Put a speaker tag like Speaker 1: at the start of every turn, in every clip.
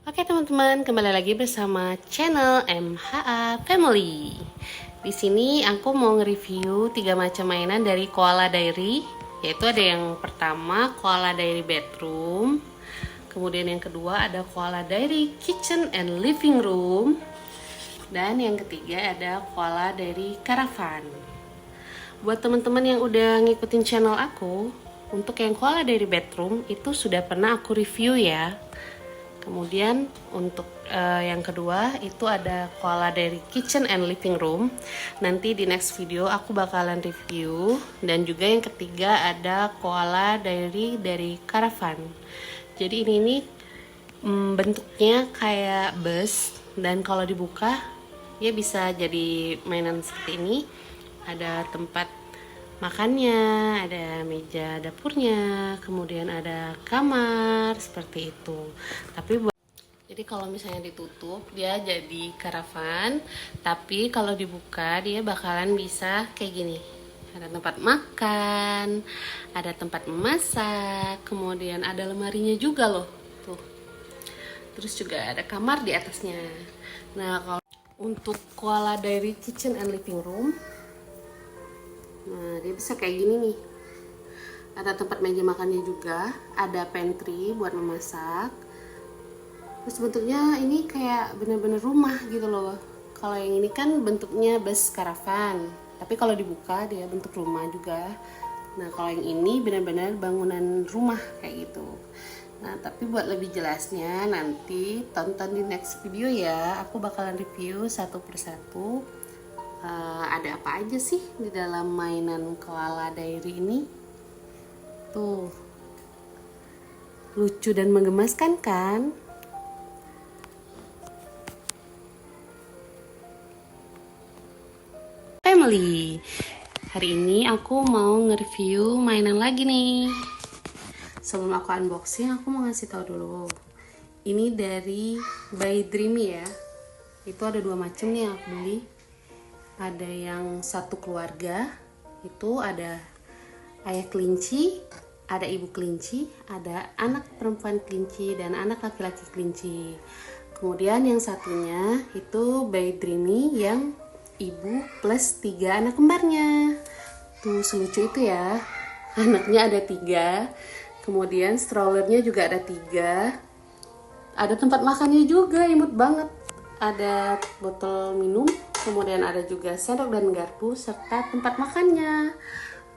Speaker 1: Oke teman-teman, kembali lagi bersama channel MHA Family. Di sini aku mau nge-review 3 macam mainan dari Koala Diary, yaitu ada yang pertama Koala Diary Bedroom, kemudian yang kedua ada Koala Diary Kitchen and Living Room, dan yang ketiga ada Koala Diary Caravan. Buat teman-teman yang udah ngikutin channel aku, untuk yang Koala Diary Bedroom itu sudah pernah aku review ya. Kemudian untuk yang kedua itu ada Koala Diary Kitchen and Living Room. Nanti di next video aku bakalan review. Dan juga yang ketiga ada Koala Diary dari Caravan. Jadi ini bentuknya kayak bus, dan kalau dibuka ya bisa jadi mainan seperti ini. Ada tempat makannya, ada meja dapurnya, kemudian ada kamar seperti itu. Jadi kalau misalnya ditutup dia jadi karavan, tapi kalau dibuka dia bakalan bisa kayak gini. Ada tempat makan, ada tempat memasak, kemudian ada lemarinya juga loh, tuh. Terus juga ada kamar di atasnya. Nah, kalau untuk Koala Diary Kitchen and Living Room, nah dia bisa kayak gini nih. Ada tempat meja makannya juga, ada pantry buat memasak. Terus bentuknya ini kayak bener-bener rumah gitu loh. Kalau yang ini kan bentuknya bus karavan, tapi kalau dibuka dia bentuk rumah juga. Nah kalau yang ini benar-benar bangunan rumah kayak gitu. Nah tapi buat lebih jelasnya nanti tonton di next video ya. Aku bakalan review satu persatu. Ada apa aja sih di dalam mainan Koala Diary ini. Tuh, lucu dan menggemaskan kan? Family, hari ini aku mau nge-review mainan lagi nih. Sebelum aku unboxing, aku mau ngasih tahu dulu. Ini dari By Dreamy ya. Itu ada 2 macam nih yang aku beli. Ada yang satu keluarga, itu ada ayah kelinci, ada ibu kelinci, ada anak perempuan kelinci, dan anak laki-laki kelinci. Kemudian yang satunya itu By Dreamy yang ibu plus 3 anak kembarnya. Tuh selucu itu ya. Anaknya ada 3. Kemudian strollernya juga ada 3. Ada tempat makannya juga, imut banget. Ada botol minum, kemudian ada juga sendok dan garpu serta tempat makannya.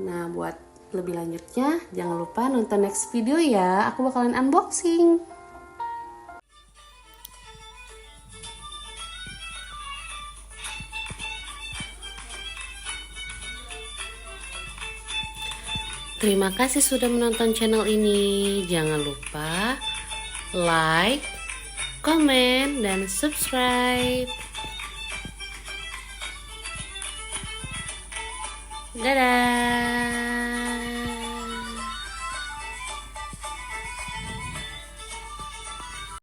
Speaker 1: Nah, buat lebih lanjutnya jangan lupa nonton next video ya. Aku bakalan unboxing. Terima kasih sudah menonton channel ini. Jangan lupa like, komen, dan subscribe. Dadah.